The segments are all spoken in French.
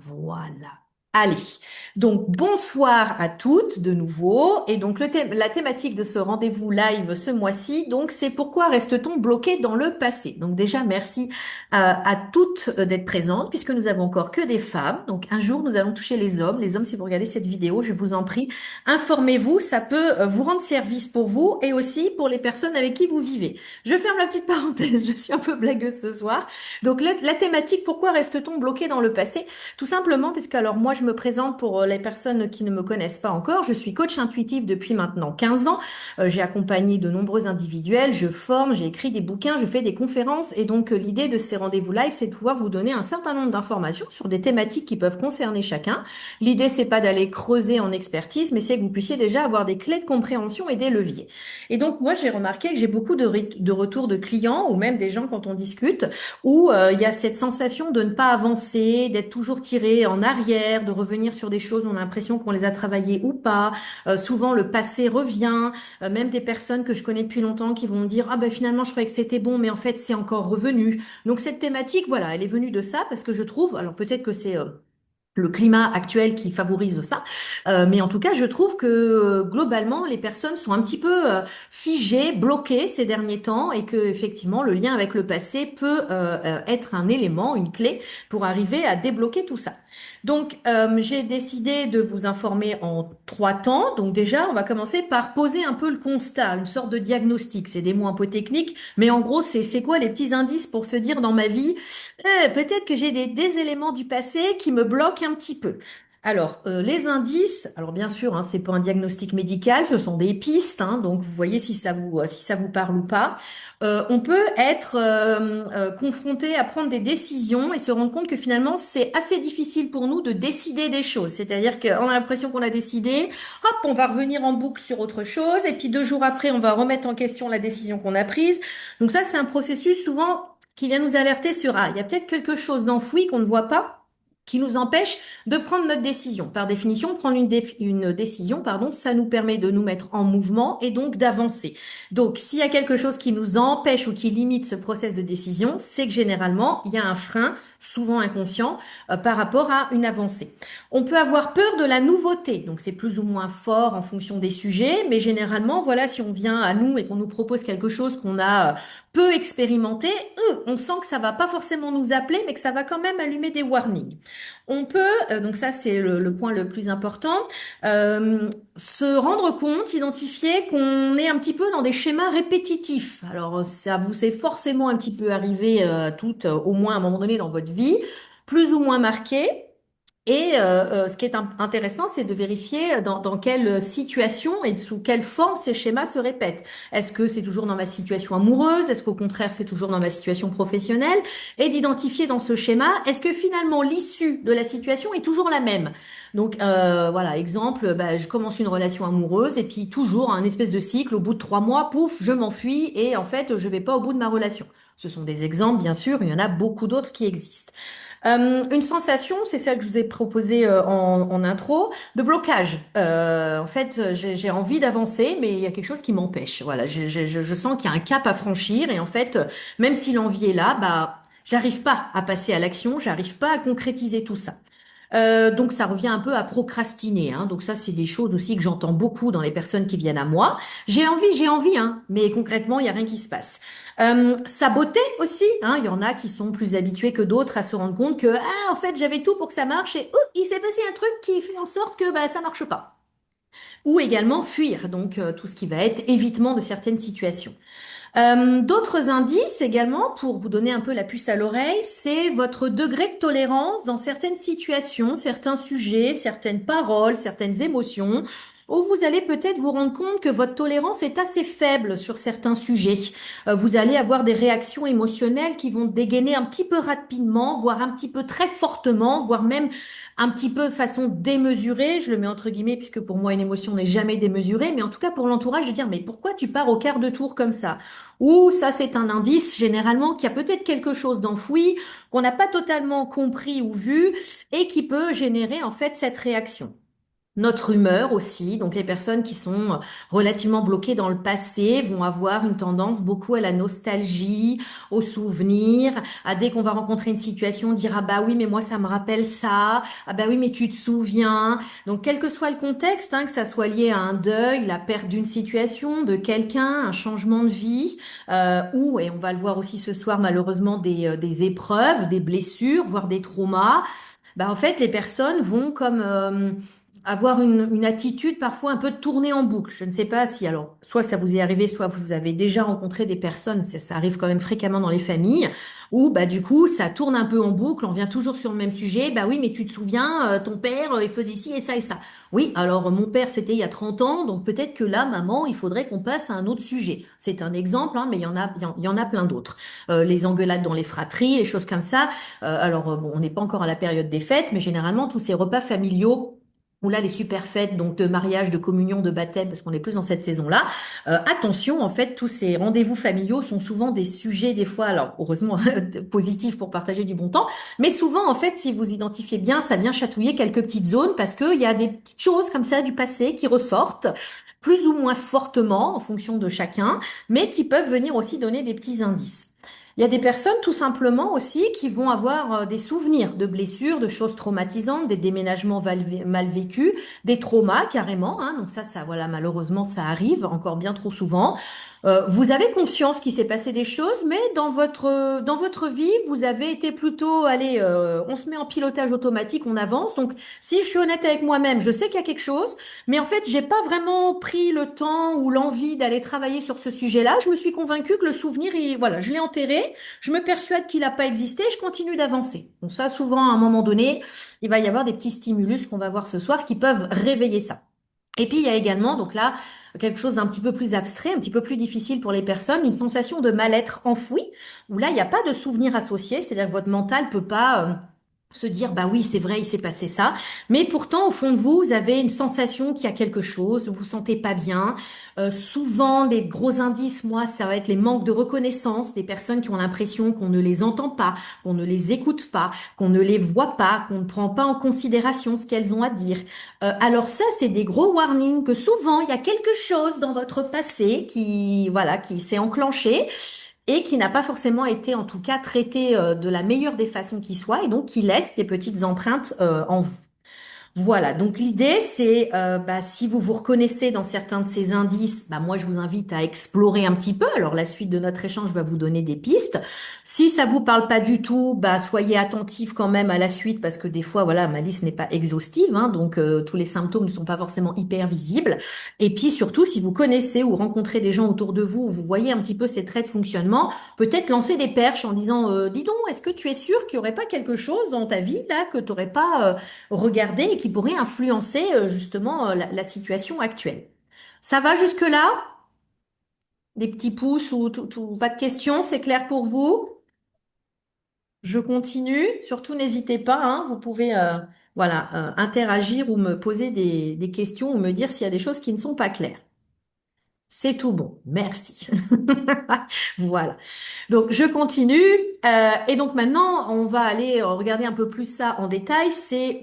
Voilà. Allez, donc bonsoir à toutes de nouveau. Et donc la thématique de ce rendez-vous live ce mois-ci, donc c'est pourquoi reste-t-on bloqué dans le passé? Donc déjà merci à toutes d'être présentes puisque nous avons encore que des femmes. Donc un jour nous allons toucher les hommes. Les hommes, si vous regardez cette vidéo, je vous en prie, informez-vous, ça peut vous rendre service pour vous et aussi pour les personnes avec qui vous vivez. Je ferme la petite parenthèse, je suis un peu blagueuse ce soir. Donc la thématique, pourquoi reste-t-on bloqué dans le passé? Tout simplement parce que alors moi je me présente pour les personnes qui ne me connaissent pas encore. Je suis coach intuitif depuis maintenant 15 ans. J'ai accompagné de nombreux individuels, je forme, j'ai écrit des bouquins, je fais des conférences et donc l'idée de ces rendez-vous live, c'est de pouvoir vous donner un certain nombre d'informations sur des thématiques qui peuvent concerner chacun. L'idée c'est pas d'aller creuser en expertise, mais c'est que vous puissiez déjà avoir des clés de compréhension et des leviers. Et donc moi j'ai remarqué que j'ai beaucoup de retours de clients ou même des gens quand on discute où il y a cette sensation de ne pas avancer, d'être toujours tiré en arrière, de revenir sur des choses, on a l'impression qu'on les a travaillées ou pas. Souvent, le passé revient. Même des personnes que je connais depuis longtemps qui vont me dire, ah ben finalement, je croyais que c'était bon, mais en fait, c'est encore revenu. Donc cette thématique, voilà, elle est venue de ça parce que je trouve, alors peut-être que c'est le climat actuel qui favorise ça. Mais en tout cas, je trouve que globalement, les personnes sont un petit peu figées, bloquées ces derniers temps et que effectivement, le lien avec le passé peut être un élément, une clé pour arriver à débloquer tout ça. Donc, j'ai décidé de vous informer en 3 temps. Donc déjà, on va commencer par poser un peu le constat, une sorte de diagnostic. C'est des mots un peu techniques, mais en gros, c'est quoi les petits indices pour se dire dans ma vie, peut-être que j'ai des éléments du passé qui me bloquent un petit peu. Alors, les indices, alors bien sûr, hein, c'est pas un diagnostic médical, ce sont des pistes, hein, donc vous voyez si ça vous parle ou pas. On peut être confronté à prendre des décisions et se rendre compte que finalement c'est assez difficile pour nous de décider des choses. C'est-à-dire qu'on a l'impression qu'on a décidé, hop, on va revenir en boucle sur autre chose, et puis 2 jours après, on va remettre en question la décision qu'on a prise. Donc ça, c'est un processus souvent qui vient nous alerter sur, ah, il y a peut-être quelque chose d'enfoui qu'on ne voit pas, qui nous empêche de prendre notre décision. Par définition, prendre une décision, pardon, ça nous permet de nous mettre en mouvement et donc d'avancer. Donc, s'il y a quelque chose qui nous empêche ou qui limite ce process de décision, c'est que généralement, il y a un frein, souvent inconscient, par rapport à une avancée. On peut avoir peur de la nouveauté, donc c'est plus ou moins fort en fonction des sujets, mais généralement, voilà, si on vient à nous et qu'on nous propose quelque chose qu'on a peu expérimenté, on sent que ça va pas forcément nous appeler, mais que ça va quand même allumer des warnings. On peut, donc ça c'est le point le plus important, se rendre compte, identifier qu'on est un petit peu dans des schémas répétitifs. Alors ça vous est forcément un petit peu arrivé toutes, au moins à un moment donné dans votre vie, plus ou moins marqué. Et ce qui est intéressant, c'est de vérifier dans quelle situation et sous quelle forme ces schémas se répètent. Est-ce que c'est toujours dans ma situation amoureuse? Est-ce qu'au contraire, c'est toujours dans ma situation professionnelle? Et d'identifier dans ce schéma, est-ce que finalement l'issue de la situation est toujours la même? Donc voilà, exemple, bah, je commence une relation amoureuse et puis toujours un espèce de cycle. Au bout de 3 mois, pouf, je m'enfuis et en fait, je vais pas au bout de ma relation. Ce sont des exemples, bien sûr, il y en a beaucoup d'autres qui existent. Une sensation, c'est celle que je vous ai proposée en intro, de blocage. En fait, j'ai envie d'avancer, mais il y a quelque chose qui m'empêche. Voilà, je sens qu'il y a un cap à franchir et en fait, même si l'envie est là, bah, j'arrive pas à passer à l'action, j'arrive pas à concrétiser tout ça. Donc ça revient un peu à procrastiner, hein. Donc ça, c'est des choses aussi que j'entends beaucoup dans les personnes qui viennent à moi. J'ai envie, hein, mais concrètement, il y a rien qui se passe. Saboter aussi, hein. Il y en a qui sont plus habitués que d'autres à se rendre compte que ah, en fait, j'avais tout pour que ça marche et il s'est passé un truc qui fait en sorte que bah ça marche pas. Ou également fuir, donc tout ce qui va être évitement de certaines situations. D'autres indices également pour vous donner un peu la puce à l'oreille, c'est votre degré de tolérance dans certaines situations, certains sujets, certaines paroles, certaines émotions, où vous allez peut-être vous rendre compte que votre tolérance est assez faible sur certains sujets. Vous allez avoir des réactions émotionnelles qui vont dégainer un petit peu rapidement, voire un petit peu très fortement, voire même un petit peu de façon démesurée. Je le mets entre guillemets puisque pour moi une émotion n'est jamais démesurée, mais en tout cas pour l'entourage de dire mais pourquoi tu pars au quart de tour comme ça? Ou ça, c'est un indice généralement qu'il y a peut-être quelque chose d'enfoui qu'on n'a pas totalement compris ou vu et qui peut générer en fait cette réaction. Notre humeur aussi, donc les personnes qui sont relativement bloquées dans le passé vont avoir une tendance beaucoup à la nostalgie, aux souvenirs, à dès qu'on va rencontrer une situation, dire ah bah oui mais moi ça me rappelle ça, ah bah oui mais tu te souviens. Donc quel que soit le contexte, hein, que ça soit lié à un deuil, la perte d'une situation, de quelqu'un, un changement de vie, ou et on va le voir aussi ce soir malheureusement des épreuves, des blessures, voire des traumas. Bah, en fait, les personnes vont comme avoir une attitude parfois un peu tournée en boucle. Je ne sais pas si, alors, soit ça vous est arrivé, soit vous avez déjà rencontré des personnes, ça arrive quand même fréquemment dans les familles, où bah, du coup, ça tourne un peu en boucle, on vient toujours sur le même sujet. Bah oui, mais tu te souviens, ton père, il faisait ci et ça et ça. Oui, alors mon père, c'était il y a 30 ans, donc peut-être que là, maman, il faudrait qu'on passe à un autre sujet. C'est un exemple, hein, mais il y en a plein d'autres. Les engueulades dans les fratries, les choses comme ça. Bon, on n'est pas encore à la période des fêtes, mais généralement, tous ces repas familiaux, ou là, les super fêtes, donc de mariage, de communion, de baptême, parce qu'on est plus dans cette saison-là. Attention, en fait, tous ces rendez-vous familiaux sont souvent des sujets, des fois, alors heureusement, positifs pour partager du bon temps, mais souvent, en fait, si vous identifiez bien, ça vient chatouiller quelques petites zones, parce qu'il y a des petites choses comme ça du passé qui ressortent, plus ou moins fortement, en fonction de chacun, mais qui peuvent venir aussi donner des petits indices. Il y a des personnes tout simplement aussi qui vont avoir des souvenirs de blessures, de choses traumatisantes, des déménagements mal vécus, des traumas carrément, hein. Donc ça, voilà, malheureusement, ça arrive encore bien trop souvent. Vous avez conscience qu'il s'est passé des choses, mais dans votre vie, vous avez été plutôt, allez, on se met en pilotage automatique, on avance. Donc, si je suis honnête avec moi-même, je sais qu'il y a quelque chose, mais en fait, j'ai pas vraiment pris le temps ou l'envie d'aller travailler sur ce sujet-là. Je me suis convaincue que le souvenir, voilà, je l'ai enterré. Je me persuade qu'il n'a pas existé. Je continue d'avancer. Donc ça, souvent, à un moment donné, il va y avoir des petits stimulus qu'on va voir ce soir qui peuvent réveiller ça. Et puis il y a également, donc là, quelque chose d'un petit peu plus abstrait, un petit peu plus difficile pour les personnes, une sensation de mal-être enfoui, où là, il n'y a pas de souvenir associé, c'est-à-dire que votre mental peut pas se dire, bah oui, c'est vrai, il s'est passé ça, mais pourtant, au fond de vous, vous avez une sensation qu'il y a quelque chose, vous vous sentez pas bien. Souvent, des gros indices, moi, ça va être les manques de reconnaissance, des personnes qui ont l'impression qu'on ne les entend pas, qu'on ne les écoute pas, qu'on ne les voit pas, qu'on ne prend pas en considération ce qu'elles ont à dire. Alors ça, c'est des gros warnings que souvent il y a quelque chose dans votre passé qui, voilà, qui s'est enclenché et qui n'a pas forcément été, en tout cas, traité de la meilleure des façons qui soit, et donc qui laisse des petites empreintes en vous. Voilà, donc l'idée c'est, bah, si vous vous reconnaissez dans certains de ces indices, bah, moi je vous invite à explorer un petit peu. Alors la suite de notre échange va vous donner des pistes. Si ça vous parle pas du tout, bah, soyez attentifs quand même à la suite parce que des fois, voilà, ma liste n'est pas exhaustive, hein, donc tous les symptômes ne sont pas forcément hyper visibles. Et puis surtout, si vous connaissez ou rencontrez des gens autour de vous, où vous voyez un petit peu ces traits de fonctionnement, peut-être lancer des perches en disant, dis donc, est-ce que tu es sûr qu'il y aurait pas quelque chose dans ta vie là que tu n'aurais pas regardé et qui pourrait influencer justement la situation actuelle. Ça va jusque-là? Des petits pouces ou pas de questions, c'est clair pour vous? Je continue. Surtout, n'hésitez pas, hein, vous pouvez voilà, interagir ou me poser des questions ou me dire s'il y a des choses qui ne sont pas claires. C'est tout bon. Merci. Voilà. Donc, je continue. Et donc maintenant, on va aller regarder un peu plus ça en détail.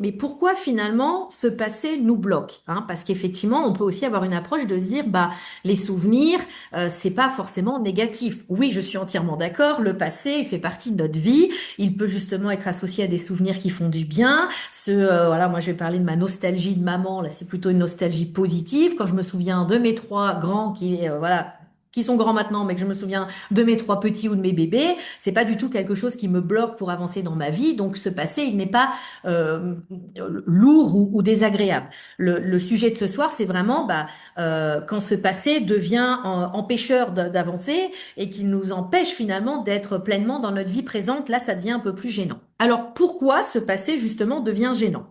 Mais pourquoi finalement ce passé nous bloque, hein? Parce qu'effectivement, on peut aussi avoir une approche de se dire, bah, les souvenirs, c'est pas forcément négatif. Oui, je suis entièrement d'accord. Le passé, il fait partie de notre vie. Il peut justement être associé à des souvenirs qui font du bien. Voilà, moi, je vais parler de ma nostalgie de maman. Là, c'est plutôt une nostalgie positive. Quand je me souviens de mes trois grands voilà, qui sont grands maintenant, mais que je me souviens de mes trois petits ou de mes bébés, c'est pas du tout quelque chose qui me bloque pour avancer dans ma vie. Donc ce passé, il n'est pas lourd ou désagréable. Le sujet de ce soir, c'est vraiment bah, quand ce passé devient empêcheur d'avancer et qu'il nous empêche finalement d'être pleinement dans notre vie présente. Là, ça devient un peu plus gênant. Alors pourquoi ce passé justement devient gênant?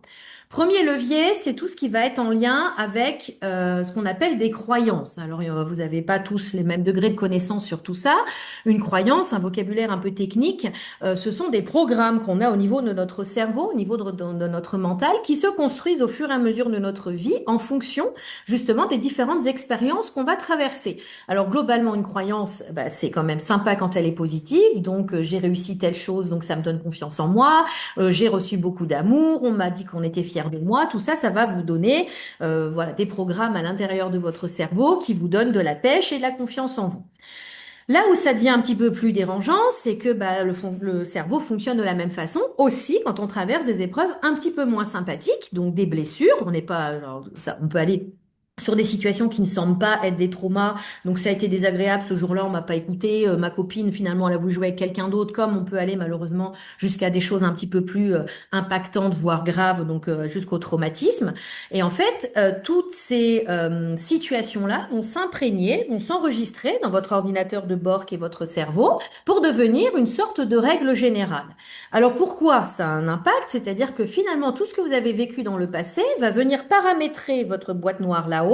Premier levier, c'est tout ce qui va être en lien avec ce qu'on appelle des croyances. Alors, vous n'avez pas tous les mêmes degrés de connaissance sur tout ça. Une croyance, un vocabulaire un peu technique, ce sont des programmes qu'on a au niveau de notre cerveau, au niveau de notre mental, qui se construisent au fur et à mesure de notre vie en fonction justement des différentes expériences qu'on va traverser. Alors, globalement, une croyance, bah, c'est quand même sympa quand elle est positive. Donc, j'ai réussi telle chose, donc ça me donne confiance en moi. J'ai reçu beaucoup d'amour. On m'a dit qu'on était fiers fier de moi. Tout ça, ça va vous donner voilà, des programmes à l'intérieur de votre cerveau qui vous donnent de la pêche et de la confiance en vous. Là où ça devient un petit peu plus dérangeant, c'est que bah, le cerveau fonctionne de la même façon aussi quand on traverse des épreuves un petit peu moins sympathiques, donc des blessures. On n'est pas, genre, ça, on peut aller sur des situations qui ne semblent pas être des traumas. Donc ça a été désagréable ce jour-là, on m'a pas écouté. Ma copine finalement elle a voulu jouer avec quelqu'un d'autre. Comme on peut aller malheureusement jusqu'à des choses un petit peu plus impactantes, voire graves, donc jusqu'au traumatisme. Et en fait, toutes ces situations-là vont s'imprégner, vont s'enregistrer dans votre ordinateur de bord qui est votre cerveau pour devenir une sorte de règle générale. Alors pourquoi ça a un impact? C'est-à-dire que finalement tout ce que vous avez vécu dans le passé va venir paramétrer votre boîte noire là-haut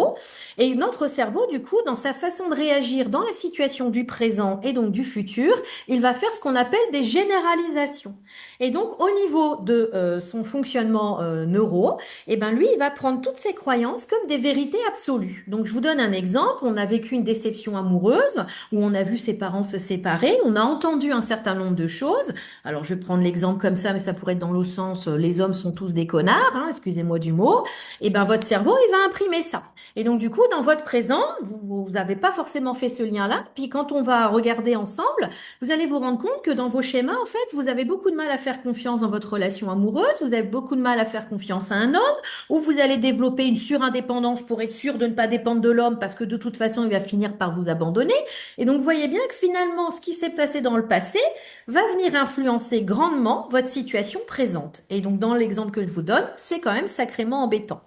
et notre cerveau du coup dans sa façon de réagir dans la situation du présent et donc du futur, il va faire ce qu'on appelle des généralisations. Et donc au niveau de son fonctionnement neuro, eh ben lui, il va prendre toutes ses croyances comme des vérités absolues. Donc, je vous donne un exemple. On a vécu une déception amoureuse où on a vu ses parents se séparer. On a entendu un certain nombre de choses. Alors, je vais prendre l'exemple comme ça, mais ça pourrait être dans l'autre sens. Les hommes sont tous des connards, hein, excusez-moi du mot. Eh ben, votre cerveau, il va imprimer ça. Et donc, du coup, dans votre présent, vous n'avez pas forcément fait ce lien-là. Puis, quand on va regarder ensemble, vous allez vous rendre compte que dans vos schémas, en fait, vous avez beaucoup de mal à faire confiance dans votre relation amoureuse. Vous avez beaucoup de mal à faire confiance à un homme ou vous allez développer une surindépendance pour être sûr de ne pas dépendre de l'homme parce que de toute façon, il va finir par vous abandonner. Et donc, vous voyez bien que finalement, ce qui s'est passé dans le passé va venir influencer grandement votre situation présente. Et donc, dans l'exemple que je vous donne, c'est quand même sacrément embêtant.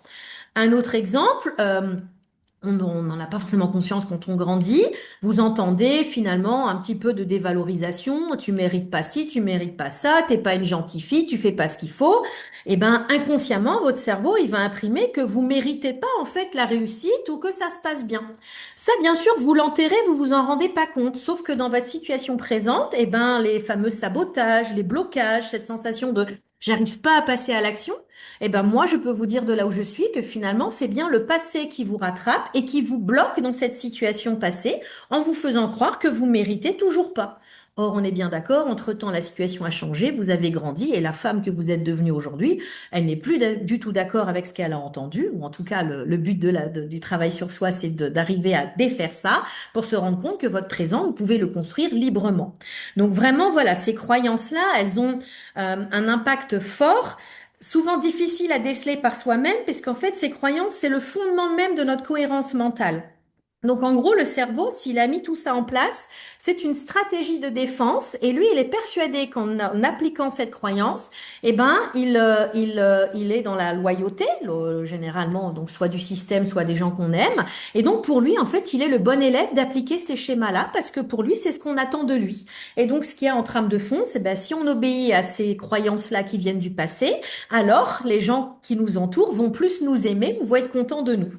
Un autre exemple, on n'en a pas forcément conscience quand on grandit. Vous entendez finalement un petit peu de dévalorisation. Tu mérites pas ci, tu mérites pas ça, t'es pas une gentille fille, tu fais pas ce qu'il faut. Et ben, inconsciemment, votre cerveau, il va imprimer que vous méritez pas, en fait, la réussite ou que ça se passe bien. Ça, bien sûr, vous l'enterrez, vous vous en rendez pas compte. Sauf que dans votre situation présente, eh ben, les fameux sabotages, les blocages, cette sensation de j'arrive pas à passer à l'action, eh ben moi, je peux vous dire de là où je suis que finalement, c'est bien le passé qui vous rattrape et qui vous bloque dans cette situation passée en vous faisant croire que vous méritez toujours pas. Or, on est bien d'accord, entre-temps, la situation a changé, vous avez grandi et la femme que vous êtes devenue aujourd'hui, elle n'est plus du tout d'accord avec ce qu'elle a entendu, ou en tout cas, le but du travail sur soi, c'est d'arriver à défaire ça pour se rendre compte que votre présent, vous pouvez le construire librement. Donc vraiment, voilà, ces croyances-là, elles ont un impact fort souvent difficile à déceler par soi-même, puisqu'en fait, ces croyances, c'est le fondement même de notre cohérence mentale. Donc en gros, le cerveau, s'il a mis tout ça en place, c'est une stratégie de défense et lui, il est persuadé qu'en appliquant cette croyance, eh ben, il est dans la loyauté, généralement, donc soit du système, soit des gens qu'on aime. Et donc pour lui, en fait, il est le bon élève d'appliquer ces schémas-là parce que pour lui, c'est ce qu'on attend de lui. Et donc ce qu'il y a en trame de fond, c'est ben, si on obéit à ces croyances-là qui viennent du passé, alors les gens qui nous entourent vont plus nous aimer ou vont être contents de nous.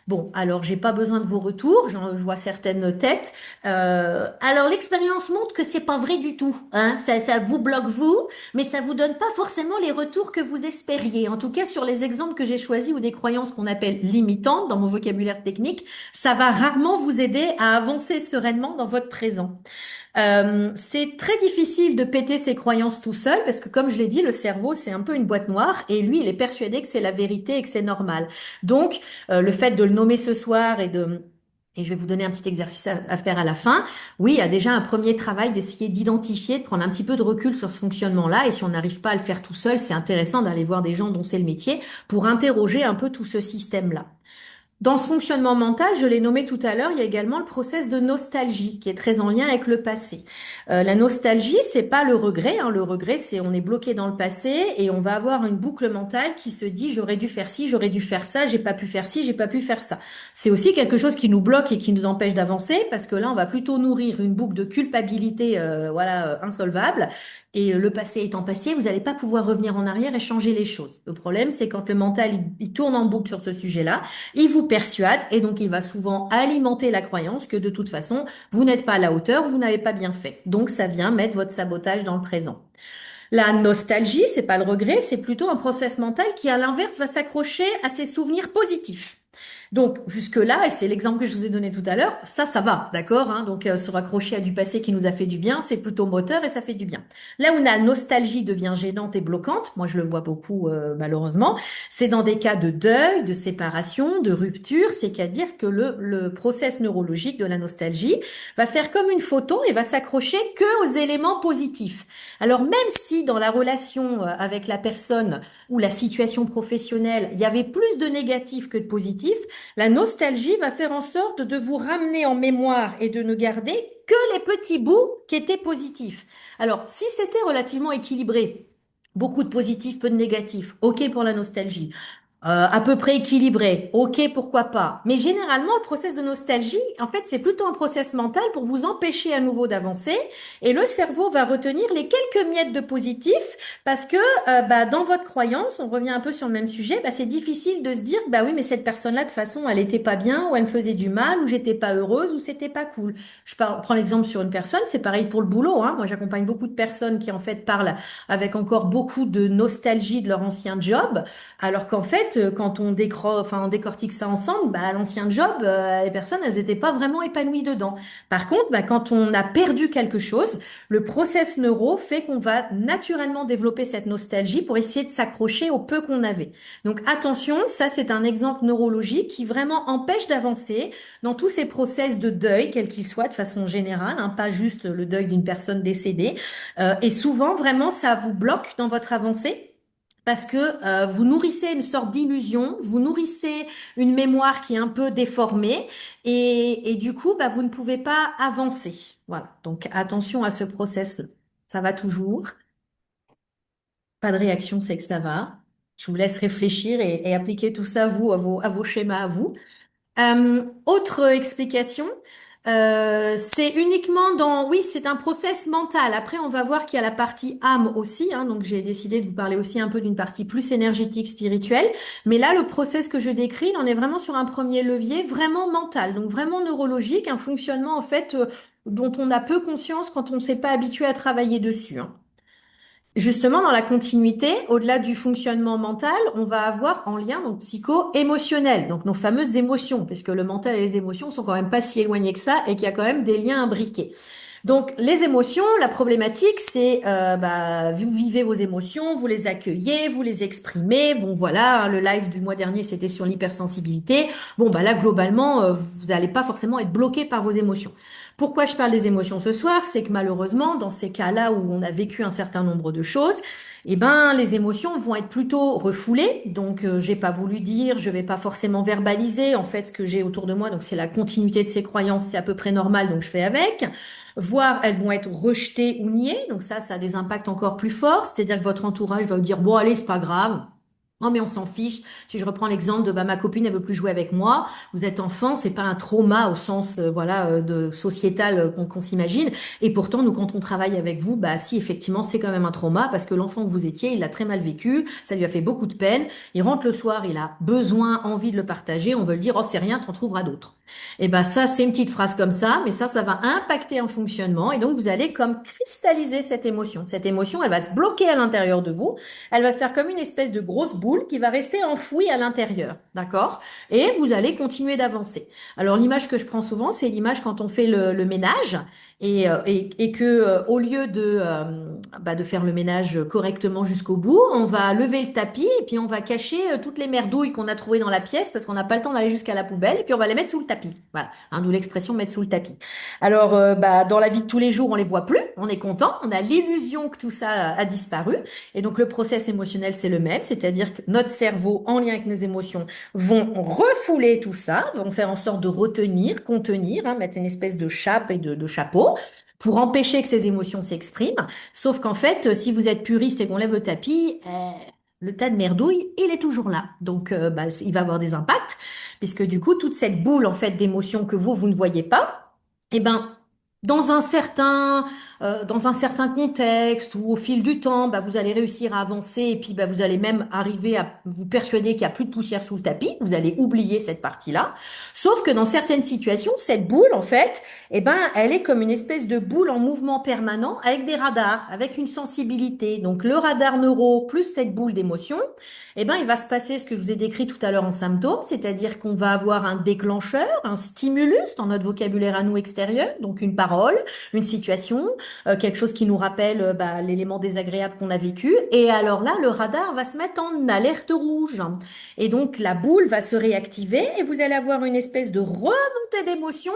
Bon, alors j'ai pas besoin de vos retours, je vois certaines têtes. Alors l'expérience montre que c'est pas vrai du tout, hein. Ça vous bloque vous, mais ça vous donne pas forcément les retours que vous espériez. En tout cas, sur les exemples que j'ai choisis ou des croyances qu'on appelle limitantes dans mon vocabulaire technique, ça va rarement vous aider à avancer sereinement dans votre présent. C'est très difficile de péter ses croyances tout seul parce que, comme je l'ai dit, le cerveau, c'est un peu une boîte noire et lui, il est persuadé que c'est la vérité et que c'est normal. Donc, le fait de le nommer ce soir et je vais vous donner un petit exercice à faire à la fin. Oui, il y a déjà un premier travail d'essayer d'identifier, de prendre un petit peu de recul sur ce fonctionnement-là. Et si on n'arrive pas à le faire tout seul, c'est intéressant d'aller voir des gens dont c'est le métier pour interroger un peu tout ce système-là. Dans ce fonctionnement mental, je l'ai nommé tout à l'heure, il y a également le process de nostalgie qui est très en lien avec le passé. La nostalgie, c'est pas le regret, hein. Le regret, c'est on est bloqué dans le passé et on va avoir une boucle mentale qui se dit j'aurais dû faire ci, j'aurais dû faire ça, j'ai pas pu faire ci, j'ai pas pu faire ça. C'est aussi quelque chose qui nous bloque et qui nous empêche d'avancer parce que là, on va plutôt nourrir une boucle de culpabilité, insolvable. Et le passé étant passé, vous n'allez pas pouvoir revenir en arrière et changer les choses. Le problème, c'est quand le mental il tourne en boucle sur ce sujet-là, il vous persuade et donc il va souvent alimenter la croyance que de toute façon, vous n'êtes pas à la hauteur, vous n'avez pas bien fait. Donc ça vient mettre votre sabotage dans le présent. La nostalgie, c'est pas le regret, c'est plutôt un process mental qui, à l'inverse, va s'accrocher à ses souvenirs positifs. Donc jusque-là, et c'est l'exemple que je vous ai donné tout à l'heure, ça va, d'accord, hein. Donc se raccrocher à du passé qui nous a fait du bien, c'est plutôt moteur et ça fait du bien. Là où la nostalgie devient gênante et bloquante, moi je le vois beaucoup malheureusement, c'est dans des cas de deuil, de séparation, de rupture, c'est-à-dire que le process neurologique de la nostalgie va faire comme une photo et va s'accrocher que aux éléments positifs. Alors même si dans la relation avec la personne ou la situation professionnelle, il y avait plus de négatifs que de positifs, la nostalgie va faire en sorte de vous ramener en mémoire et de ne garder que les petits bouts qui étaient positifs. Alors, si c'était relativement équilibré, beaucoup de positifs, peu de négatifs, ok pour la nostalgie. À peu près équilibré, ok, pourquoi pas. Mais généralement, le process de nostalgie, en fait, c'est plutôt un process mental pour vous empêcher à nouveau d'avancer. Et le cerveau va retenir les quelques miettes de positif parce que dans votre croyance, on revient un peu sur le même sujet, c'est difficile de se dire, bah oui, mais cette personne-là, de toute façon, elle était pas bien, ou elle me faisait du mal, ou j'étais pas heureuse, ou c'était pas cool. Prends l'exemple sur une personne, c'est pareil pour le boulot, hein. Moi, j'accompagne beaucoup de personnes qui, en fait, parlent avec encore beaucoup de nostalgie de leur ancien job, alors qu'en fait, quand on décortique ça ensemble, l'ancien job, les personnes, elles n'étaient pas vraiment épanouies dedans. Par contre, quand on a perdu quelque chose, le process neuro fait qu'on va naturellement développer cette nostalgie pour essayer de s'accrocher au peu qu'on avait. Donc attention, ça c'est un exemple neurologique qui vraiment empêche d'avancer dans tous ces process de deuil, quels qu'ils soient de façon générale, hein, pas juste le deuil d'une personne décédée. Et souvent, vraiment, ça vous bloque dans votre avancée. Parce que vous nourrissez une sorte d'illusion, vous nourrissez une mémoire qui est un peu déformée et du coup, vous ne pouvez pas avancer. Voilà. Donc attention à ce process. Ça va toujours. Pas de réaction, c'est que ça va. Je vous laisse réfléchir et appliquer tout ça vous à vos schémas à vous. Autre explication, c'est uniquement dans, oui, c'est un process mental. Après, on va voir qu'il y a la partie âme aussi, hein, donc j'ai décidé de vous parler aussi un peu d'une partie plus énergétique, spirituelle. Mais là, le process que je décris, on est vraiment sur un premier levier, vraiment mental, donc vraiment neurologique, un fonctionnement en fait dont on a peu conscience quand on ne s'est pas habitué à travailler dessus, hein. Justement, dans la continuité, au-delà du fonctionnement mental, on va avoir en lien donc psycho-émotionnel, donc nos fameuses émotions, puisque le mental et les émotions sont quand même pas si éloignés que ça et qu'il y a quand même des liens imbriqués. Donc les émotions, la problématique, c'est vous vivez vos émotions, vous les accueillez, vous les exprimez. Bon voilà, hein, le live du mois dernier, c'était sur l'hypersensibilité. Bon là globalement, vous n'allez pas forcément être bloqué par vos émotions. Pourquoi je parle des émotions ce soir? C'est que malheureusement, dans ces cas-là où on a vécu un certain nombre de choses, les émotions vont être plutôt refoulées. Donc, j'ai pas voulu dire, je vais pas forcément verbaliser en fait ce que j'ai autour de moi. Donc, c'est la continuité de ces croyances, c'est à peu près normal, donc je fais avec. Voire, elles vont être rejetées ou niées. Donc ça a des impacts encore plus forts. C'est-à-dire que votre entourage va vous dire, bon, allez, c'est pas grave. Non, mais on s'en fiche. Si je reprends l'exemple de ma copine, elle veut plus jouer avec moi. Vous êtes enfant, c'est pas un trauma au sens de sociétal qu'on s'imagine. Et pourtant, nous, quand on travaille avec vous, si effectivement, c'est quand même un trauma parce que l'enfant que vous étiez, il l'a très mal vécu. Ça lui a fait beaucoup de peine. Il rentre le soir, il a besoin, envie de le partager. On veut lui dire, oh, c'est rien, t'en trouveras d'autres. Et ça, c'est une petite phrase comme ça, mais ça va impacter un fonctionnement. Et donc, vous allez comme cristalliser cette émotion. Cette émotion, elle va se bloquer à l'intérieur de vous. Elle va faire comme une espèce de grosse boule qui va rester enfouie à l'intérieur. D'accord? Et vous allez continuer d'avancer. Alors, l'image que je prends souvent, c'est l'image quand on fait le ménage et que au lieu de faire le ménage correctement jusqu'au bout, on va lever le tapis et puis on va cacher toutes les merdouilles qu'on a trouvées dans la pièce parce qu'on n'a pas le temps d'aller jusqu'à la poubelle et puis on va les mettre sous le tapis. Voilà, hein, d'où l'expression mettre sous le tapis. Alors, dans la vie de tous les jours, on les voit plus, on est content, on a l'illusion que tout ça a disparu et donc le process émotionnel c'est le même, c'est-à-dire que notre cerveau en lien avec nos émotions vont refouler tout ça, vont faire en sorte de retenir, contenir, hein, mettre une espèce de chape et de chapeau pour empêcher que ces émotions s'expriment. Sauf qu'en fait, si vous êtes puriste et qu'on lève le tapis, le tas de merdouille, il est toujours là. Donc, il va avoir des impacts, puisque du coup, toute cette boule en fait d'émotions que vous ne voyez pas, eh ben, dans un certain contexte ou au fil du temps, bah, vous allez réussir à avancer et puis bah, vous allez même arriver à vous persuader qu'il n'y a plus de poussière sous le tapis. Vous allez oublier cette partie-là. Sauf que dans certaines situations, cette boule, en fait, eh ben, elle est comme une espèce de boule en mouvement permanent avec des radars, avec une sensibilité. Donc le radar neuro plus cette boule d'émotion, eh ben, il va se passer ce que je vous ai décrit tout à l'heure en symptômes, c'est-à-dire qu'on va avoir un déclencheur, un stimulus dans notre vocabulaire à nous extérieur, donc une parole, une situation, quelque chose qui nous rappelle bah, l'élément désagréable qu'on a vécu. Et alors là, le radar va se mettre en alerte rouge. Et donc la boule va se réactiver et vous allez avoir une espèce de remontée d'émotion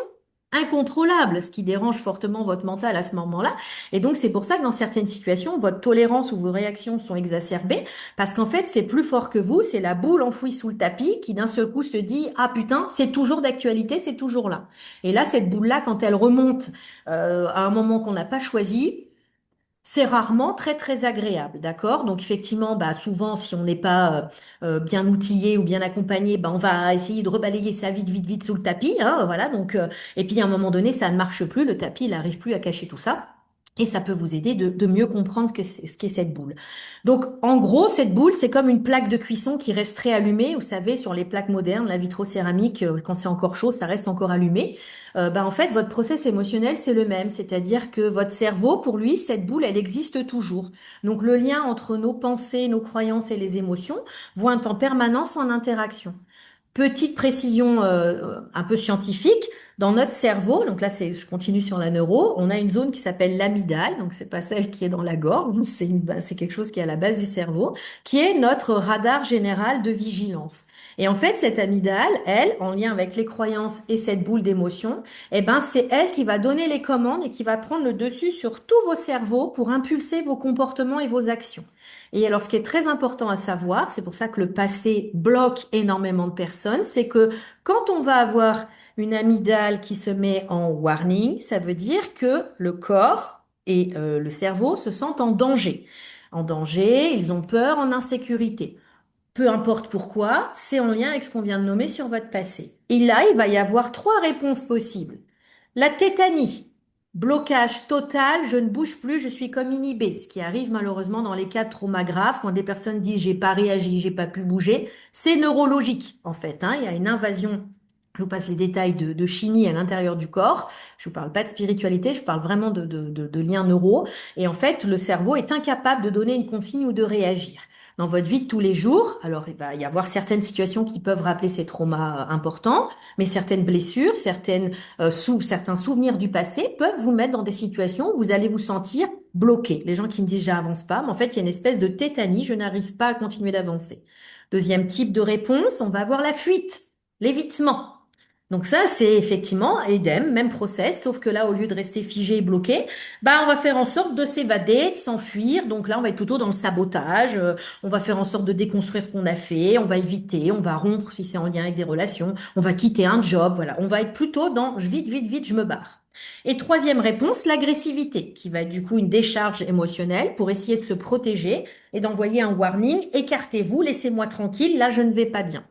incontrôlable, ce qui dérange fortement votre mental à ce moment-là. Et donc, c'est pour ça que dans certaines situations, votre tolérance ou vos réactions sont exacerbées, parce qu'en fait, c'est plus fort que vous, c'est la boule enfouie sous le tapis qui d'un seul coup se dit, ah putain, c'est toujours d'actualité, c'est toujours là. Et là, cette boule-là, quand elle remonte à un moment qu'on n'a pas choisi, c'est rarement très très agréable, d'accord? Donc effectivement, bah souvent si on n'est pas bien outillé ou bien accompagné, bah on va essayer de rebalayer ça vite vite vite sous le tapis, hein, voilà. Donc et puis à un moment donné, ça ne marche plus, le tapis il n'arrive plus à cacher tout ça. Et ça peut vous aider de mieux comprendre ce qu'est cette boule. Donc, en gros, cette boule, c'est comme une plaque de cuisson qui resterait allumée. Vous savez, sur les plaques modernes, la vitrocéramique, quand c'est encore chaud, ça reste encore allumé. Ben, en fait, votre process émotionnel, c'est le même. C'est-à-dire que votre cerveau, pour lui, cette boule, elle existe toujours. Donc, le lien entre nos pensées, nos croyances et les émotions vont être en permanence en interaction. Petite précision un peu scientifique, dans notre cerveau, donc là je continue sur la neuro, on a une zone qui s'appelle l'amygdale, donc c'est pas celle qui est dans la gorge, c'est quelque chose qui est à la base du cerveau, qui est notre radar général de vigilance. Et en fait, cette amygdale, elle, en lien avec les croyances et cette boule d'émotion, eh ben c'est elle qui va donner les commandes et qui va prendre le dessus sur tous vos cerveaux pour impulser vos comportements et vos actions. Et alors, ce qui est très important à savoir, c'est pour ça que le passé bloque énormément de personnes, c'est que quand on va avoir une amygdale qui se met en warning, ça veut dire que le corps et le cerveau se sentent en danger. En danger, ils ont peur, en insécurité. Peu importe pourquoi, c'est en lien avec ce qu'on vient de nommer sur votre passé. Et là, il va y avoir trois réponses possibles. La tétanie, blocage total, je ne bouge plus, je suis comme inhibé. Ce qui arrive malheureusement dans les cas de trauma graves, quand des personnes disent j'ai pas réagi, j'ai pas pu bouger, c'est neurologique en fait, hein. Il y a une invasion. Je vous passe les détails de chimie à l'intérieur du corps. Je vous parle pas de spiritualité, je parle vraiment de liens neuraux. Et en fait, le cerveau est incapable de donner une consigne ou de réagir dans votre vie de tous les jours. Alors, il va y avoir certaines situations qui peuvent rappeler ces traumas importants, mais certaines blessures, certains souvenirs du passé peuvent vous mettre dans des situations où vous allez vous sentir bloqué. Les gens qui me disent j'avance pas, mais en fait, il y a une espèce de tétanie, je n'arrive pas à continuer d'avancer. Deuxième type de réponse, on va avoir la fuite, l'évitement. Donc ça, c'est effectivement idem, même process, sauf que là, au lieu de rester figé et bloqué, bah, on va faire en sorte de s'évader, de s'enfuir. Donc là, on va être plutôt dans le sabotage. On va faire en sorte de déconstruire ce qu'on a fait. On va éviter, on va rompre si c'est en lien avec des relations. On va quitter un job. Voilà, on va être plutôt dans vite, vite, vite, je me barre. Et troisième réponse, l'agressivité, qui va être du coup une décharge émotionnelle pour essayer de se protéger et d'envoyer un warning. Écartez-vous, laissez-moi tranquille. Là, je ne vais pas bien.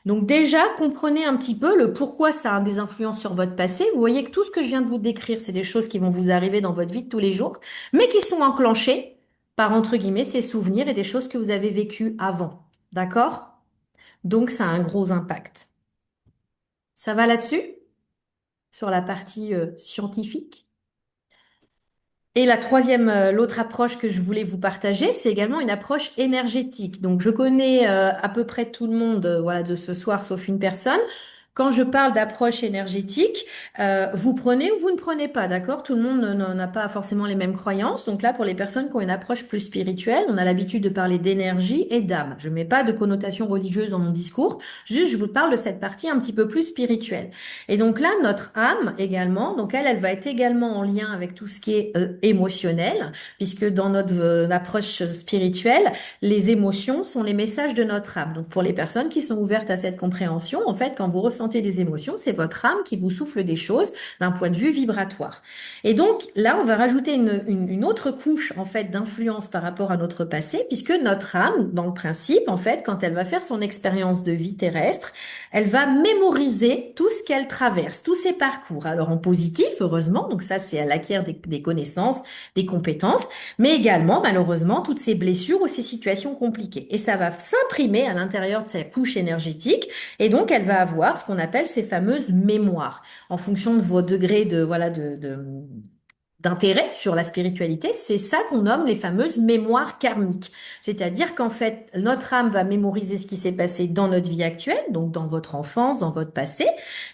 Donc déjà, comprenez un petit peu le pourquoi ça a des influences sur votre passé. Vous voyez que tout ce que je viens de vous décrire, c'est des choses qui vont vous arriver dans votre vie de tous les jours, mais qui sont enclenchées par, entre guillemets, ces souvenirs et des choses que vous avez vécues avant. D'accord? Donc ça a un gros impact. Ça va là-dessus? Sur la partie scientifique? Et l'autre approche que je voulais vous partager, c'est également une approche énergétique. Donc, je connais à peu près tout le monde, voilà, de ce soir, sauf une personne. Quand je parle d'approche énergétique, vous prenez ou vous ne prenez pas, d'accord? Tout le monde n'en a pas forcément les mêmes croyances. Donc là, pour les personnes qui ont une approche plus spirituelle, on a l'habitude de parler d'énergie et d'âme. Je mets pas de connotation religieuse dans mon discours, juste je vous parle de cette partie un petit peu plus spirituelle. Et donc là, notre âme également, donc elle va être également en lien avec tout ce qui est émotionnel, puisque dans notre approche spirituelle, les émotions sont les messages de notre âme. Donc pour les personnes qui sont ouvertes à cette compréhension, en fait, quand vous ressentez ressentez des émotions, c'est votre âme qui vous souffle des choses d'un point de vue vibratoire. Et donc là, on va rajouter une autre couche en fait d'influence par rapport à notre passé, puisque notre âme, dans le principe, en fait, quand elle va faire son expérience de vie terrestre, elle va mémoriser tout ce qu'elle traverse, tous ses parcours. Alors en positif, heureusement, donc ça c'est elle acquiert des connaissances, des compétences, mais également malheureusement toutes ces blessures ou ces situations compliquées. Et ça va s'imprimer à l'intérieur de sa couche énergétique, et donc elle va avoir ce qu'on appelle ces fameuses mémoires. En fonction de vos degrés de voilà d'intérêt sur la spiritualité, c'est ça qu'on nomme les fameuses mémoires karmiques. C'est-à-dire qu'en fait, notre âme va mémoriser ce qui s'est passé dans notre vie actuelle, donc dans votre enfance, dans votre passé,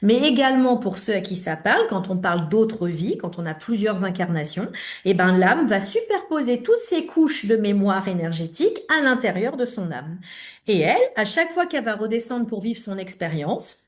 mais également pour ceux à qui ça parle, quand on parle d'autres vies, quand on a plusieurs incarnations, eh ben, l'âme va superposer toutes ces couches de mémoire énergétique à l'intérieur de son âme. Et elle, à chaque fois qu'elle va redescendre pour vivre son expérience,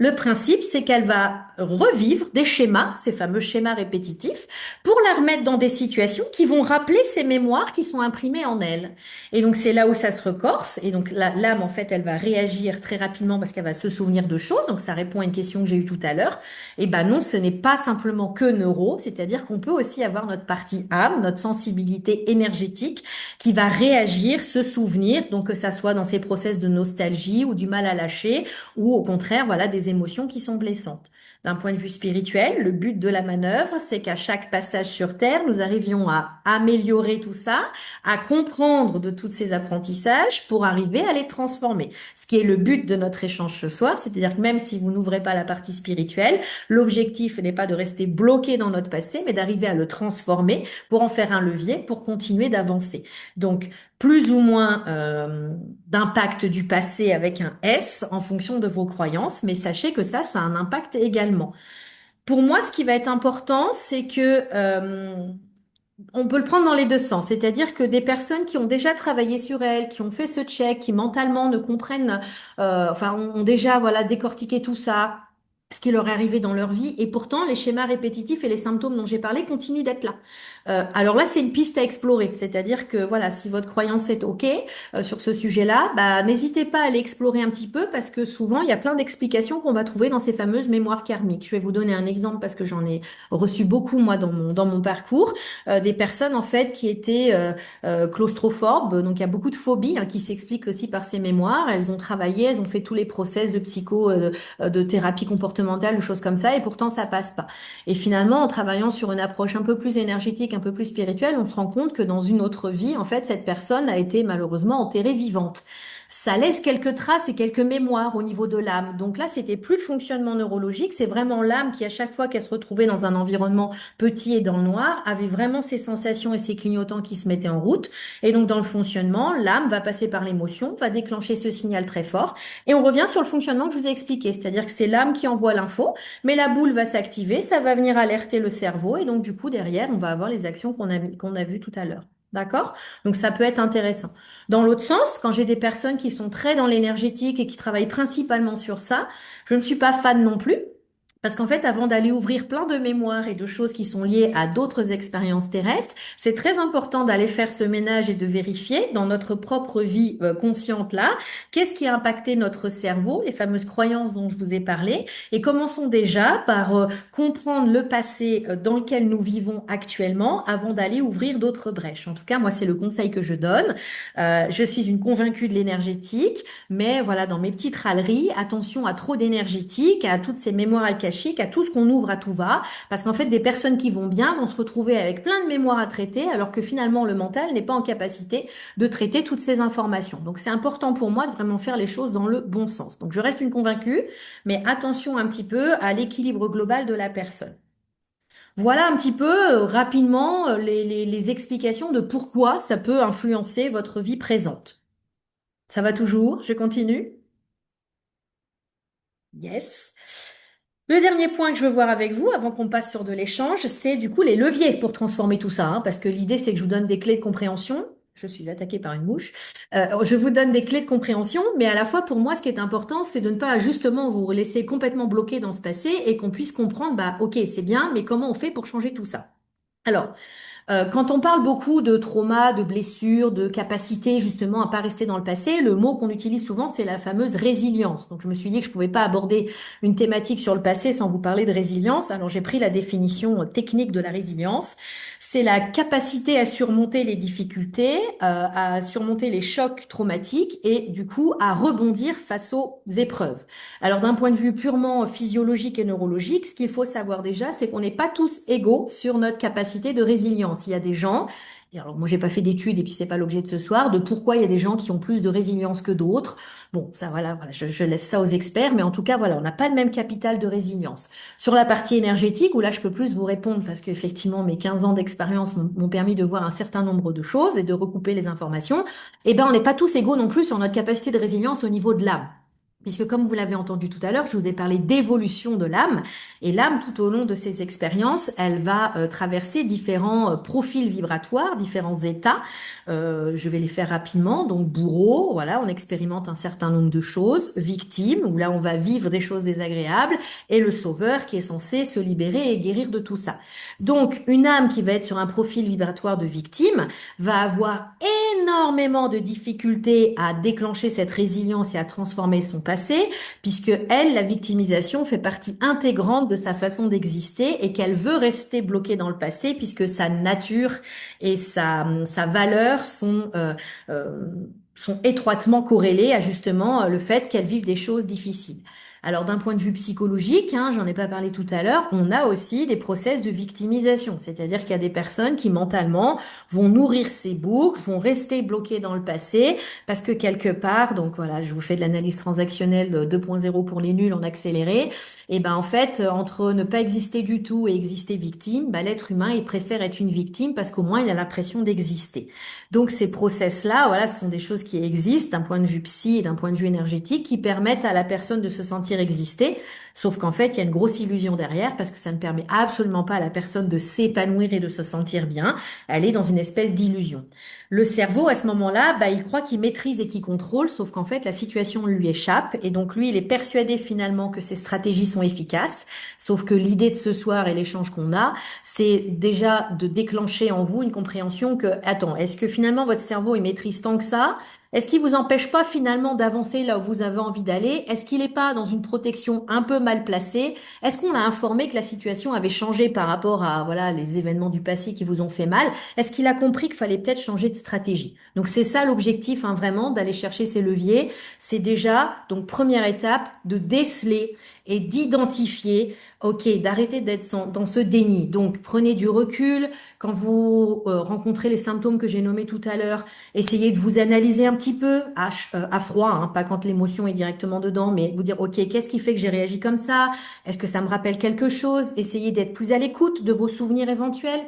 le principe, c'est qu'elle va revivre des schémas, ces fameux schémas répétitifs, pour la remettre dans des situations qui vont rappeler ces mémoires qui sont imprimées en elle. Et donc, c'est là où ça se recorse. Et donc, l'âme, en fait, elle va réagir très rapidement parce qu'elle va se souvenir de choses. Donc, ça répond à une question que j'ai eue tout à l'heure. Et ben non, ce n'est pas simplement que neuro, c'est-à-dire qu'on peut aussi avoir notre partie âme, notre sensibilité énergétique qui va réagir, se souvenir, donc que ça soit dans ces process de nostalgie ou du mal à lâcher, ou au contraire, voilà, des émotions qui sont blessantes. D'un point de vue spirituel, le but de la manœuvre, c'est qu'à chaque passage sur Terre, nous arrivions à améliorer tout ça, à comprendre de tous ces apprentissages pour arriver à les transformer. Ce qui est le but de notre échange ce soir, c'est-à-dire que même si vous n'ouvrez pas la partie spirituelle, l'objectif n'est pas de rester bloqué dans notre passé, mais d'arriver à le transformer pour en faire un levier pour continuer d'avancer. Donc, plus ou moins d'impact du passé avec un S en fonction de vos croyances, mais sachez que ça a un impact également. Pour moi, ce qui va être important, c'est que on peut le prendre dans les deux sens, c'est-à-dire que des personnes qui ont déjà travaillé sur elles, qui ont fait ce check, qui mentalement ne comprennent, enfin ont déjà voilà décortiqué tout ça, ce qui leur est arrivé dans leur vie, et pourtant les schémas répétitifs et les symptômes dont j'ai parlé continuent d'être là. Alors là, c'est une piste à explorer, c'est-à-dire que voilà, si votre croyance est OK sur ce sujet-là, bah n'hésitez pas à aller explorer un petit peu parce que souvent il y a plein d'explications qu'on va trouver dans ces fameuses mémoires karmiques. Je vais vous donner un exemple parce que j'en ai reçu beaucoup moi dans mon parcours des personnes en fait qui étaient claustrophobes, donc il y a beaucoup de phobies hein, qui s'expliquent aussi par ces mémoires. Elles ont travaillé, elles ont fait tous les process de psycho, de thérapie comportementale, de choses comme ça, et pourtant ça passe pas. Et finalement, en travaillant sur une approche un peu plus énergétique, un peu plus spirituelle, on se rend compte que dans une autre vie, en fait, cette personne a été malheureusement enterrée vivante. Ça laisse quelques traces et quelques mémoires au niveau de l'âme. Donc là, c'était plus le fonctionnement neurologique, c'est vraiment l'âme qui, à chaque fois qu'elle se retrouvait dans un environnement petit et dans le noir, avait vraiment ces sensations et ces clignotants qui se mettaient en route. Et donc, dans le fonctionnement, l'âme va passer par l'émotion, va déclencher ce signal très fort. Et on revient sur le fonctionnement que je vous ai expliqué. C'est-à-dire que c'est l'âme qui envoie l'info, mais la boule va s'activer, ça va venir alerter le cerveau. Et donc, du coup, derrière, on va avoir les actions qu'on a vues tout à l'heure. D'accord? Donc, ça peut être intéressant. Dans l'autre sens, quand j'ai des personnes qui sont très dans l'énergétique et qui travaillent principalement sur ça, je ne suis pas fan non plus. Parce qu'en fait, avant d'aller ouvrir plein de mémoires et de choses qui sont liées à d'autres expériences terrestres, c'est très important d'aller faire ce ménage et de vérifier dans notre propre vie consciente là, qu'est-ce qui a impacté notre cerveau, les fameuses croyances dont je vous ai parlé, et commençons déjà par comprendre le passé dans lequel nous vivons actuellement avant d'aller ouvrir d'autres brèches. En tout cas, moi, c'est le conseil que je donne. Je suis une convaincue de l'énergétique, mais voilà, dans mes petites râleries, attention à trop d'énergétique, à toutes ces mémoires akashiques, à tout ce qu'on ouvre à tout va, parce qu'en fait, des personnes qui vont bien vont se retrouver avec plein de mémoires à traiter, alors que finalement, le mental n'est pas en capacité de traiter toutes ces informations. Donc, c'est important pour moi de vraiment faire les choses dans le bon sens. Donc, je reste une convaincue, mais attention un petit peu à l'équilibre global de la personne. Voilà un petit peu rapidement les explications de pourquoi ça peut influencer votre vie présente. Ça va toujours? Je continue? Yes. Le dernier point que je veux voir avec vous, avant qu'on passe sur de l'échange, c'est du coup les leviers pour transformer tout ça, hein, parce que l'idée c'est que je vous donne des clés de compréhension. Je suis attaquée par une mouche. Je vous donne des clés de compréhension, mais à la fois pour moi, ce qui est important, c'est de ne pas justement vous laisser complètement bloqué dans ce passé et qu'on puisse comprendre, bah ok, c'est bien, mais comment on fait pour changer tout ça? Alors, Quand on parle beaucoup de trauma, de blessures, de capacité justement à pas rester dans le passé, le mot qu'on utilise souvent, c'est la fameuse résilience. Donc je me suis dit que je pouvais pas aborder une thématique sur le passé sans vous parler de résilience. Alors j'ai pris la définition technique de la résilience. C'est la capacité à surmonter les difficultés, à surmonter les chocs traumatiques et du coup à rebondir face aux épreuves. Alors d'un point de vue purement physiologique et neurologique, ce qu'il faut savoir déjà, c'est qu'on n'est pas tous égaux sur notre capacité de résilience. Il y a des gens, et alors moi j'ai pas fait d'études et puis c'est pas l'objet de ce soir, de pourquoi il y a des gens qui ont plus de résilience que d'autres. Bon, ça voilà, je laisse ça aux experts, mais en tout cas voilà, on n'a pas le même capital de résilience. Sur la partie énergétique, où là je peux plus vous répondre parce qu'effectivement mes 15 ans d'expérience m'ont permis de voir un certain nombre de choses et de recouper les informations, eh ben on n'est pas tous égaux non plus sur notre capacité de résilience au niveau de l'âme. Puisque comme vous l'avez entendu tout à l'heure, je vous ai parlé d'évolution de l'âme. Et l'âme, tout au long de ses expériences, elle va traverser différents profils vibratoires, différents états. Je vais les faire rapidement. Donc bourreau, voilà, on expérimente un certain nombre de choses. Victime, où là on va vivre des choses désagréables. Et le sauveur qui est censé se libérer et guérir de tout ça. Donc une âme qui va être sur un profil vibratoire de victime va avoir énormément de difficultés à déclencher cette résilience et à transformer son passé, puisque elle, la victimisation fait partie intégrante de sa façon d'exister et qu'elle veut rester bloquée dans le passé, puisque sa nature et sa valeur sont étroitement corrélées à justement le fait qu'elle vive des choses difficiles. Alors d'un point de vue psychologique, hein, j'en ai pas parlé tout à l'heure, on a aussi des process de victimisation, c'est-à-dire qu'il y a des personnes qui mentalement vont nourrir ces boucles, vont rester bloquées dans le passé, parce que quelque part, donc voilà, je vous fais de l'analyse transactionnelle 2.0 pour les nuls en accéléré, et ben en fait, entre ne pas exister du tout et exister victime, ben, l'être humain, il préfère être une victime parce qu'au moins il a l'impression d'exister. Donc ces process-là, voilà, ce sont des choses qui existent d'un point de vue psy et d'un point de vue énergétique qui permettent à la personne de se sentir exister, sauf qu'en fait, il y a une grosse illusion derrière parce que ça ne permet absolument pas à la personne de s'épanouir et de se sentir bien. Elle est dans une espèce d'illusion. Le cerveau, à ce moment-là, bah, il croit qu'il maîtrise et qu'il contrôle, sauf qu'en fait, la situation lui échappe. Et donc, lui, il est persuadé finalement que ses stratégies sont efficaces. Sauf que l'idée de ce soir et l'échange qu'on a, c'est déjà de déclencher en vous une compréhension que, attends, est-ce que finalement votre cerveau, il maîtrise tant que ça? Est-ce qu'il vous empêche pas finalement d'avancer là où vous avez envie d'aller? Est-ce qu'il n'est pas dans une protection un peu mal placée? Est-ce qu'on l'a informé que la situation avait changé par rapport à, voilà, les événements du passé qui vous ont fait mal? Est-ce qu'il a compris qu'il fallait peut-être changer de stratégie? Donc c'est ça l'objectif, hein, vraiment, d'aller chercher ces leviers. C'est déjà, donc première étape, de déceler et d'identifier, ok, d'arrêter d'être dans ce déni. Donc prenez du recul. Quand vous rencontrez les symptômes que j'ai nommés tout à l'heure, essayez de vous analyser un petit peu à froid, hein, pas quand l'émotion est directement dedans, mais vous dire, ok, qu'est-ce qui fait que j'ai réagi comme ça? Est-ce que ça me rappelle quelque chose? Essayez d'être plus à l'écoute de vos souvenirs éventuels.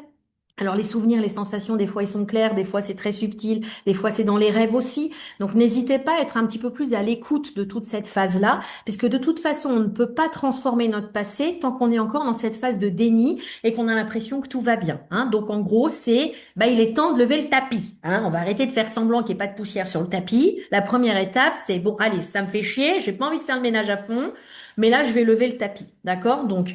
Alors les souvenirs, les sensations, des fois ils sont clairs, des fois c'est très subtil, des fois c'est dans les rêves aussi. Donc n'hésitez pas à être un petit peu plus à l'écoute de toute cette phase-là, puisque de toute façon on ne peut pas transformer notre passé tant qu'on est encore dans cette phase de déni et qu'on a l'impression que tout va bien, hein. Donc en gros c'est, bah il est temps de lever le tapis, hein. On va arrêter de faire semblant qu'il n'y ait pas de poussière sur le tapis. La première étape c'est bon, allez, ça me fait chier, j'ai pas envie de faire le ménage à fond. Mais là, je vais lever le tapis, d'accord? Donc,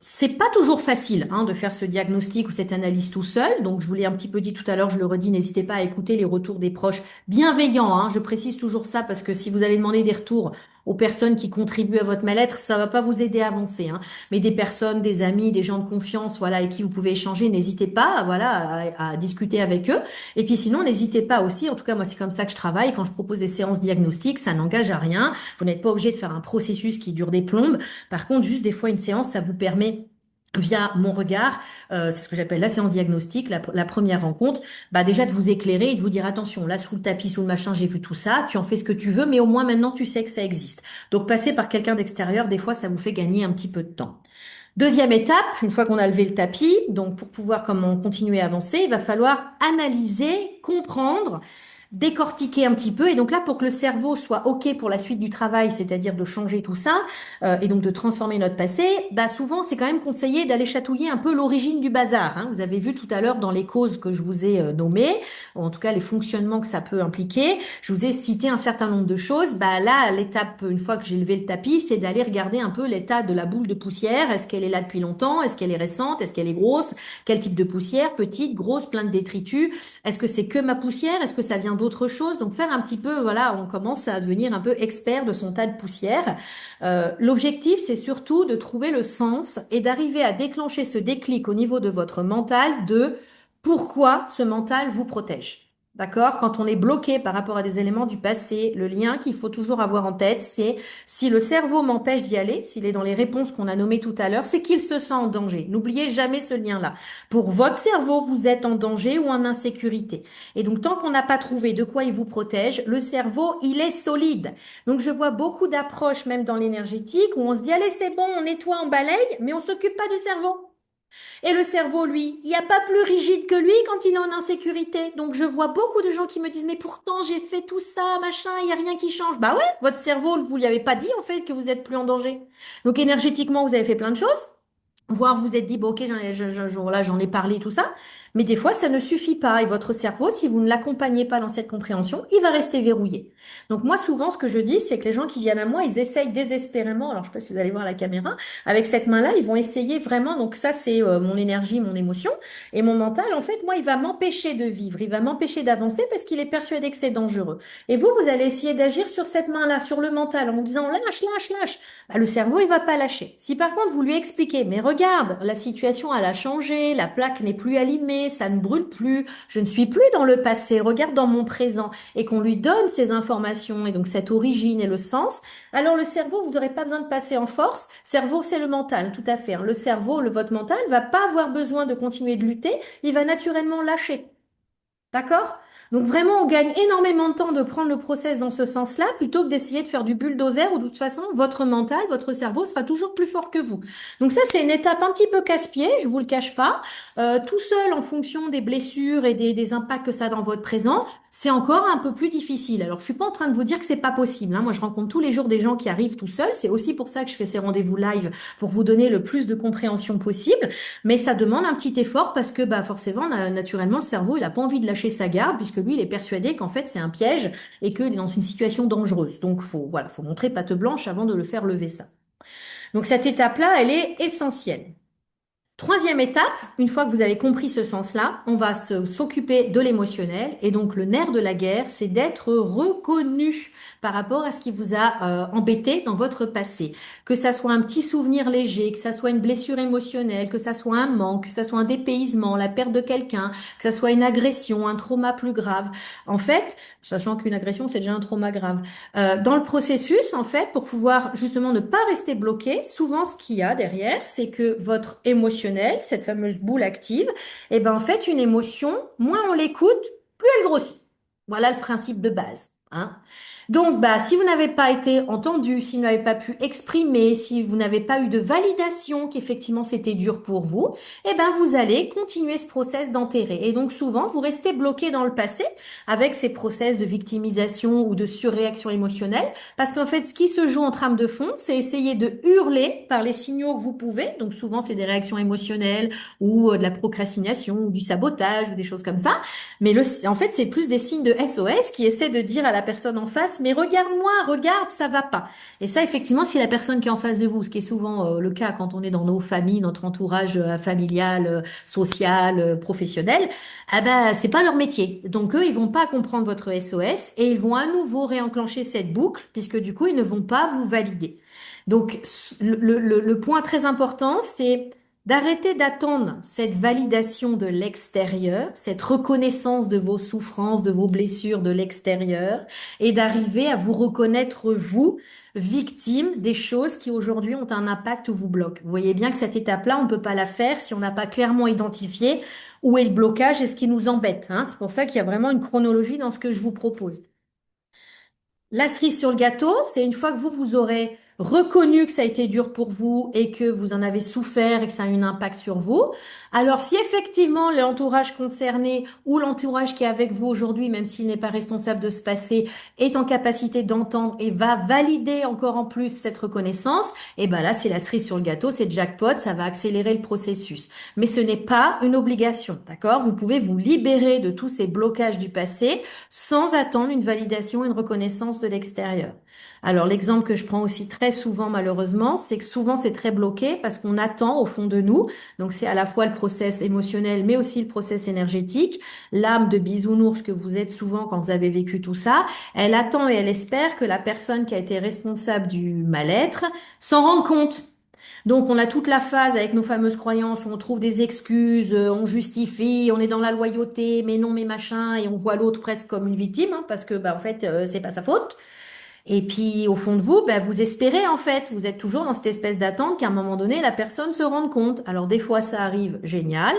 c'est pas toujours facile hein, de faire ce diagnostic ou cette analyse tout seul. Donc, je vous l'ai un petit peu dit tout à l'heure, je le redis, n'hésitez pas à écouter les retours des proches bienveillants. Hein, je précise toujours ça parce que si vous allez demander des retours aux personnes qui contribuent à votre mal-être, ça va pas vous aider à avancer. Hein. Mais des personnes, des amis, des gens de confiance, voilà, avec qui vous pouvez échanger, n'hésitez pas, voilà, à discuter avec eux. Et puis sinon, n'hésitez pas aussi. En tout cas, moi, c'est comme ça que je travaille. Quand je propose des séances diagnostiques, ça n'engage à rien. Vous n'êtes pas obligé de faire un processus qui dure des plombes. Par contre, juste des fois, une séance, ça vous permet via mon regard, c'est ce que j'appelle la séance diagnostique, la première rencontre, bah déjà de vous éclairer et de vous dire attention, là sous le tapis, sous le machin, j'ai vu tout ça, tu en fais ce que tu veux, mais au moins maintenant tu sais que ça existe. Donc passer par quelqu'un d'extérieur, des fois ça vous fait gagner un petit peu de temps. Deuxième étape, une fois qu'on a levé le tapis, donc pour pouvoir comment continuer à avancer, il va falloir analyser, comprendre décortiquer un petit peu. Et donc là, pour que le cerveau soit OK pour la suite du travail, c'est-à-dire de changer tout ça, et donc de transformer notre passé, bah souvent, c'est quand même conseillé d'aller chatouiller un peu l'origine du bazar, hein. Vous avez vu tout à l'heure dans les causes que je vous ai nommées, ou en tout cas les fonctionnements que ça peut impliquer, je vous ai cité un certain nombre de choses. Bah là, l'étape, une fois que j'ai levé le tapis, c'est d'aller regarder un peu l'état de la boule de poussière. Est-ce qu'elle est là depuis longtemps? Est-ce qu'elle est récente? Est-ce qu'elle est grosse? Quel type de poussière? Petite, grosse, plein de détritus? Est-ce que c'est que ma poussière? Est-ce que ça vient d'autre chose? Donc faire un petit peu, voilà, on commence à devenir un peu expert de son tas de poussière. L'objectif, c'est surtout de trouver le sens et d'arriver à déclencher ce déclic au niveau de votre mental de pourquoi ce mental vous protège. D'accord? Quand on est bloqué par rapport à des éléments du passé, le lien qu'il faut toujours avoir en tête, c'est si le cerveau m'empêche d'y aller, s'il est dans les réponses qu'on a nommées tout à l'heure, c'est qu'il se sent en danger. N'oubliez jamais ce lien-là. Pour votre cerveau, vous êtes en danger ou en insécurité. Et donc, tant qu'on n'a pas trouvé de quoi il vous protège, le cerveau, il est solide. Donc, je vois beaucoup d'approches, même dans l'énergétique, où on se dit, allez, c'est bon, on nettoie, on balaye, mais on s'occupe pas du cerveau. Et le cerveau, lui, il n'y a pas plus rigide que lui quand il est en insécurité. Donc je vois beaucoup de gens qui me disent, mais pourtant j'ai fait tout ça, machin, il n'y a rien qui change. Bah ouais, votre cerveau, vous lui avez pas dit en fait que vous êtes plus en danger. Donc énergétiquement, vous avez fait plein de choses. Voire vous êtes dit, bon, ok, voilà, j'en ai parlé, tout ça. Mais des fois, ça ne suffit pas. Et votre cerveau, si vous ne l'accompagnez pas dans cette compréhension, il va rester verrouillé. Donc moi, souvent, ce que je dis, c'est que les gens qui viennent à moi, ils essayent désespérément, alors je sais pas si vous allez voir la caméra, avec cette main-là, ils vont essayer vraiment, donc ça, c'est mon énergie, mon émotion. Et mon mental, en fait, moi, il va m'empêcher de vivre, il va m'empêcher d'avancer parce qu'il est persuadé que c'est dangereux. Et vous allez essayer d'agir sur cette main-là, sur le mental, en vous disant, lâche, lâche, lâche. Bah, le cerveau, il va pas lâcher. Si par contre vous lui expliquez, mais regarde, la situation elle a changé, la plaque n'est plus allumée, ça ne brûle plus, je ne suis plus dans le passé, regarde dans mon présent, et qu'on lui donne ces informations et donc cette origine et le sens, alors le cerveau, vous n'aurez pas besoin de passer en force. Cerveau, c'est le mental, tout à fait, hein. Le cerveau, votre mental, va pas avoir besoin de continuer de lutter, il va naturellement lâcher. D'accord? Donc vraiment, on gagne énormément de temps de prendre le process dans ce sens-là, plutôt que d'essayer de faire du bulldozer, où de toute façon, votre mental, votre cerveau sera toujours plus fort que vous. Donc ça, c'est une étape un petit peu casse-pied, je vous le cache pas. Tout seul, en fonction des blessures et des impacts que ça a dans votre présent, c'est encore un peu plus difficile. Alors, je suis pas en train de vous dire que c'est pas possible, hein. Moi, je rencontre tous les jours des gens qui arrivent tout seuls. C'est aussi pour ça que je fais ces rendez-vous live, pour vous donner le plus de compréhension possible. Mais ça demande un petit effort parce que bah forcément, naturellement, le cerveau, il a pas envie de lâcher sa garde puisque lui, il est persuadé qu'en fait, c'est un piège et qu'il est dans une situation dangereuse. Donc, faut montrer patte blanche avant de le faire lever ça. Donc, cette étape-là, elle est essentielle. Troisième étape, une fois que vous avez compris ce sens-là, on va s'occuper de l'émotionnel. Et donc, le nerf de la guerre, c'est d'être reconnu par rapport à ce qui vous a embêté dans votre passé. Que ça soit un petit souvenir léger, que ça soit une blessure émotionnelle, que ça soit un manque, que ça soit un dépaysement, la perte de quelqu'un, que ça soit une agression, un trauma plus grave. En fait, sachant qu'une agression, c'est déjà un trauma grave. Dans le processus, en fait, pour pouvoir justement ne pas rester bloqué, souvent ce qu'il y a derrière, c'est que votre émotionnel, cette fameuse boule active, eh ben en fait, une émotion, moins on l'écoute, plus elle grossit. Voilà le principe de base, hein. Donc, bah, si vous n'avez pas été entendu, si vous n'avez pas pu exprimer, si vous n'avez pas eu de validation qu'effectivement c'était dur pour vous, eh ben, vous allez continuer ce process d'enterrer. Et donc, souvent, vous restez bloqué dans le passé avec ces process de victimisation ou de surréaction émotionnelle. Parce qu'en fait, ce qui se joue en trame de fond, c'est essayer de hurler par les signaux que vous pouvez. Donc, souvent, c'est des réactions émotionnelles ou de la procrastination ou du sabotage ou des choses comme ça. Mais en fait, c'est plus des signes de SOS qui essaient de dire à la personne en face, mais regarde-moi, regarde, ça va pas. Et ça, effectivement, si la personne qui est en face de vous, ce qui est souvent le cas quand on est dans nos familles, notre entourage familial, social, professionnel, ah ben, c'est pas leur métier. Donc eux, ils vont pas comprendre votre SOS et ils vont à nouveau réenclencher cette boucle puisque du coup, ils ne vont pas vous valider. Donc le point très important, c'est d'arrêter d'attendre cette validation de l'extérieur, cette reconnaissance de vos souffrances, de vos blessures de l'extérieur, et d'arriver à vous reconnaître vous, victime des choses qui aujourd'hui ont un impact ou vous bloquent. Vous voyez bien que cette étape-là, on ne peut pas la faire si on n'a pas clairement identifié où est le blocage et ce qui nous embête, hein. C'est pour ça qu'il y a vraiment une chronologie dans ce que je vous propose. La cerise sur le gâteau, c'est une fois que vous aurez reconnu que ça a été dur pour vous et que vous en avez souffert et que ça a eu un impact sur vous. Alors, si effectivement l'entourage concerné ou l'entourage qui est avec vous aujourd'hui, même s'il n'est pas responsable de ce passé, est en capacité d'entendre et va valider encore en plus cette reconnaissance, et ben là, c'est la cerise sur le gâteau, c'est jackpot, ça va accélérer le processus. Mais ce n'est pas une obligation, d'accord? Vous pouvez vous libérer de tous ces blocages du passé sans attendre une validation et une reconnaissance de l'extérieur. Alors, l'exemple que je prends aussi très souvent, malheureusement, c'est que souvent c'est très bloqué parce qu'on attend au fond de nous. Donc, c'est à la fois le process émotionnel, mais aussi le process énergétique. L'âme de bisounours que vous êtes souvent quand vous avez vécu tout ça, elle attend et elle espère que la personne qui a été responsable du mal-être s'en rende compte. Donc, on a toute la phase avec nos fameuses croyances où on trouve des excuses, on justifie, on est dans la loyauté, mais non, mais machin, et on voit l'autre presque comme une victime, hein, parce que, bah, en fait, c'est pas sa faute. Et puis, au fond de vous, bah, vous espérez, en fait, vous êtes toujours dans cette espèce d'attente qu'à un moment donné, la personne se rende compte. Alors, des fois, ça arrive, génial.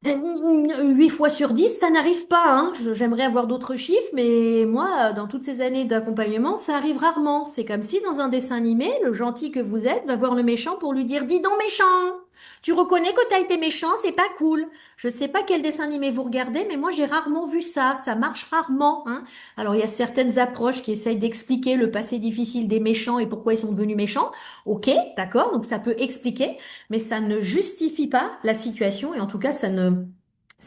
8 fois sur 10, ça n'arrive pas, hein. J'aimerais avoir d'autres chiffres, mais moi, dans toutes ces années d'accompagnement, ça arrive rarement. C'est comme si dans un dessin animé, le gentil que vous êtes va voir le méchant pour lui dire, dis donc méchant, tu reconnais que t'as été méchant, c'est pas cool. Je ne sais pas quel dessin animé vous regardez, mais moi j'ai rarement vu ça. Ça marche rarement, hein. Alors il y a certaines approches qui essayent d'expliquer le passé difficile des méchants et pourquoi ils sont devenus méchants. Ok, d'accord, donc ça peut expliquer, mais ça ne justifie pas la situation et en tout cas ça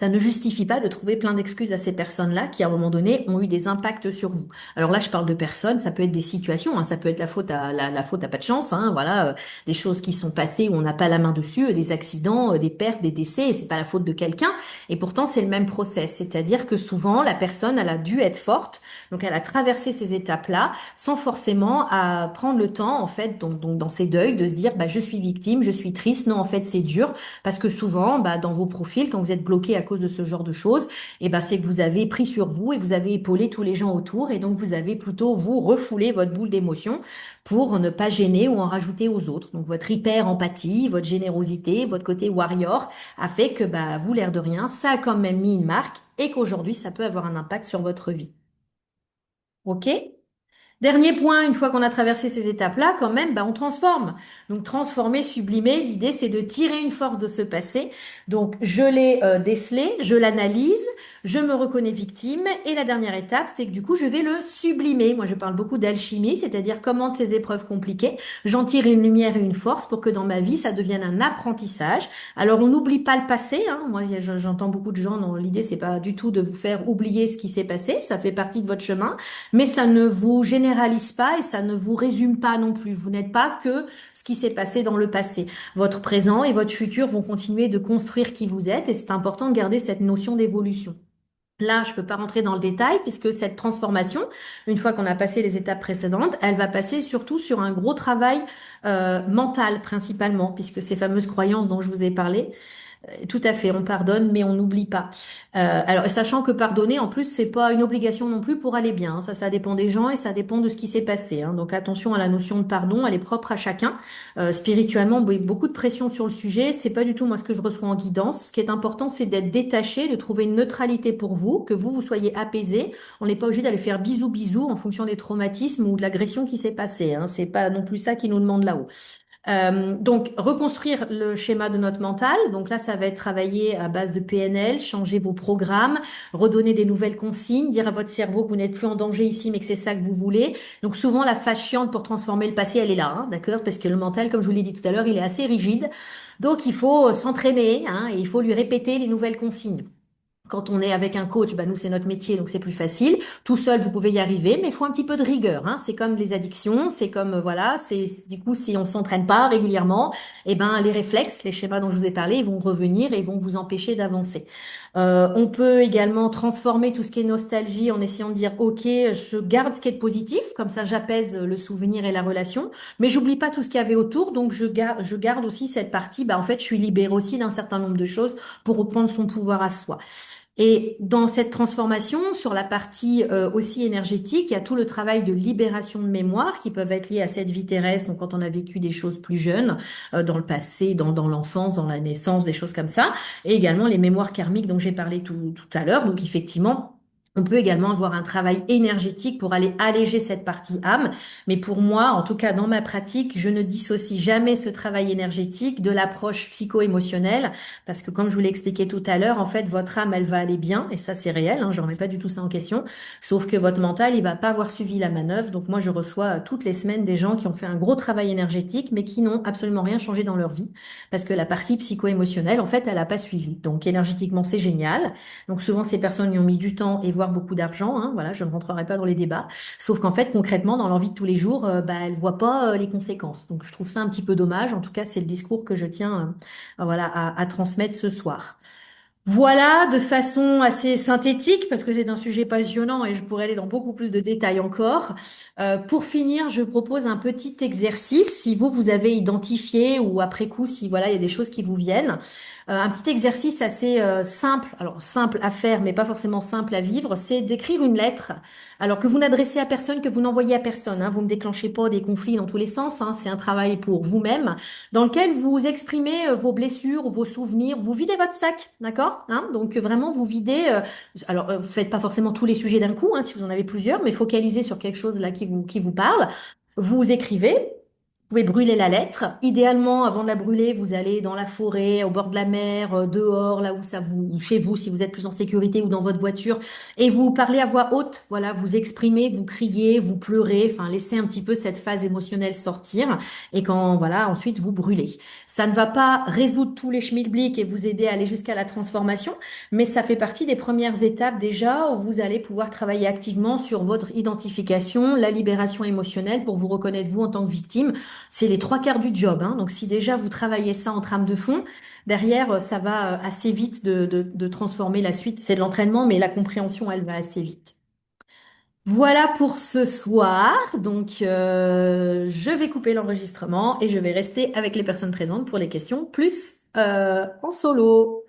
ne justifie pas de trouver plein d'excuses à ces personnes-là qui, à un moment donné, ont eu des impacts sur vous. Alors là, je parle de personnes, ça peut être des situations, hein, ça peut être la faute à pas de chance, hein, voilà, des choses qui sont passées où on n'a pas la main dessus, des accidents, des pertes, des décès, et c'est pas la faute de quelqu'un. Et pourtant, c'est le même process, c'est-à-dire que souvent, la personne, elle a dû être forte, donc elle a traversé ces étapes-là, sans forcément à prendre le temps, en fait, donc dans ses deuils, de se dire, bah, je suis victime, je suis triste, non, en fait, c'est dur. Parce que souvent, bah, dans vos profils, quand vous êtes bloqué à cause de ce genre de choses, c'est que vous avez pris sur vous et vous avez épaulé tous les gens autour et donc vous avez plutôt, vous, refoulé votre boule d'émotion pour ne pas gêner ou en rajouter aux autres. Donc votre hyper-empathie, votre générosité, votre côté warrior a fait que, bah, vous, l'air de rien, ça a quand même mis une marque et qu'aujourd'hui, ça peut avoir un impact sur votre vie. OK? Dernier point, une fois qu'on a traversé ces étapes-là, quand même, bah, on transforme. Donc transformer, sublimer, l'idée c'est de tirer une force de ce passé. Donc je l'ai décelé, je l'analyse, je me reconnais victime. Et la dernière étape, c'est que du coup je vais le sublimer. Moi je parle beaucoup d'alchimie, c'est-à-dire comment de ces épreuves compliquées, j'en tire une lumière et une force pour que dans ma vie ça devienne un apprentissage. Alors on n'oublie pas le passé, hein. Moi j'entends beaucoup de gens, non, l'idée c'est pas du tout de vous faire oublier ce qui s'est passé, ça fait partie de votre chemin. Mais ça ne vous généralise pas et ça ne vous résume pas non plus. Vous n'êtes pas que ce qui s'est passé dans le passé. Votre présent et votre futur vont continuer de construire qui vous êtes et c'est important de garder cette notion d'évolution. Là, je peux pas rentrer dans le détail puisque cette transformation, une fois qu'on a passé les étapes précédentes, elle va passer surtout sur un gros travail mental principalement, puisque ces fameuses croyances dont je vous ai parlé, tout à fait, on pardonne, mais on n'oublie pas. Alors, sachant que pardonner, en plus, c'est pas une obligation non plus pour aller bien, hein. Ça dépend des gens et ça dépend de ce qui s'est passé, hein. Donc, attention à la notion de pardon, elle est propre à chacun. Spirituellement, beaucoup de pression sur le sujet. C'est pas du tout moi ce que je reçois en guidance. Ce qui est important, c'est d'être détaché, de trouver une neutralité pour vous, que vous soyez apaisé. On n'est pas obligé d'aller faire bisous bisous en fonction des traumatismes ou de l'agression qui s'est passée, hein. C'est pas non plus ça qui nous demande là-haut. Donc, reconstruire le schéma de notre mental. Donc là, ça va être travailler à base de PNL, changer vos programmes, redonner des nouvelles consignes, dire à votre cerveau que vous n'êtes plus en danger ici, mais que c'est ça que vous voulez. Donc souvent, la phase chiante pour transformer le passé, elle est là, hein, d'accord? Parce que le mental, comme je vous l'ai dit tout à l'heure, il est assez rigide. Donc, il faut s'entraîner, hein, et il faut lui répéter les nouvelles consignes. Quand on est avec un coach, bah nous c'est notre métier, donc c'est plus facile. Tout seul, vous pouvez y arriver, mais il faut un petit peu de rigueur, hein. C'est comme les addictions, c'est comme voilà, c'est du coup si on s'entraîne pas régulièrement, eh ben les réflexes, les schémas dont je vous ai parlé, ils vont revenir et ils vont vous empêcher d'avancer. On peut également transformer tout ce qui est nostalgie en essayant de dire ok, je garde ce qui est de positif, comme ça j'apaise le souvenir et la relation, mais j'oublie pas tout ce qu'il y avait autour, donc je garde aussi cette partie. Bah en fait, je suis libérée aussi d'un certain nombre de choses pour reprendre son pouvoir à soi. Et dans cette transformation, sur la partie aussi énergétique, il y a tout le travail de libération de mémoire qui peuvent être liés à cette vie terrestre, donc quand on a vécu des choses plus jeunes, dans le passé, dans l'enfance, dans la naissance, des choses comme ça, et également les mémoires karmiques dont j'ai parlé tout à l'heure. Donc effectivement, On peut également avoir un travail énergétique pour aller alléger cette partie âme. Mais pour moi, en tout cas dans ma pratique, je ne dissocie jamais ce travail énergétique de l'approche psycho-émotionnelle. Parce que comme je vous l'ai expliqué tout à l'heure, en fait, votre âme, elle va aller bien. Et ça, c'est réel, hein, je remets pas du tout ça en question. Sauf que votre mental, il va pas avoir suivi la manœuvre. Donc moi, je reçois toutes les semaines des gens qui ont fait un gros travail énergétique, mais qui n'ont absolument rien changé dans leur vie. Parce que la partie psycho-émotionnelle, en fait, elle a pas suivi. Donc énergétiquement, c'est génial. Donc souvent, ces personnes y ont mis du temps et voire beaucoup d'argent, hein, voilà, je ne rentrerai pas dans les débats. Sauf qu'en fait, concrètement, dans leur vie de tous les jours, bah, elles voient pas les conséquences. Donc je trouve ça un petit peu dommage. En tout cas, c'est le discours que je tiens, voilà, à transmettre ce soir. Voilà, de façon assez synthétique, parce que c'est un sujet passionnant et je pourrais aller dans beaucoup plus de détails encore. Pour finir, je propose un petit exercice. Si vous avez identifié ou après coup, si voilà, il y a des choses qui vous viennent. Un petit exercice assez simple, alors simple à faire, mais pas forcément simple à vivre, c'est d'écrire une lettre. Alors que vous n'adressez à personne, que vous n'envoyez à personne. Hein, vous ne déclenchez pas des conflits dans tous les sens. Hein, c'est un travail pour vous-même dans lequel vous exprimez vos blessures, vos souvenirs, vous videz votre sac, d'accord? Hein, donc vraiment vous videz. Alors faites pas forcément tous les sujets d'un coup, hein, si vous en avez plusieurs, mais focalisez sur quelque chose là qui vous parle. Vous écrivez. Vous pouvez brûler la lettre. Idéalement, avant de la brûler, vous allez dans la forêt, au bord de la mer, dehors, là où ça vous, ou chez vous, si vous êtes plus en sécurité ou dans votre voiture, et vous parlez à voix haute. Voilà, vous exprimez, vous criez, vous pleurez. Enfin, laissez un petit peu cette phase émotionnelle sortir. Et quand, voilà, ensuite vous brûlez. Ça ne va pas résoudre tous les schmilblick et vous aider à aller jusqu'à la transformation, mais ça fait partie des premières étapes déjà où vous allez pouvoir travailler activement sur votre identification, la libération émotionnelle pour vous reconnaître vous en tant que victime. C'est les trois quarts du job, hein. Donc si déjà vous travaillez ça en trame de fond, derrière, ça va assez vite de transformer la suite. C'est de l'entraînement, mais la compréhension, elle va assez vite. Voilà pour ce soir. Donc, je vais couper l'enregistrement et je vais rester avec les personnes présentes pour les questions plus en solo.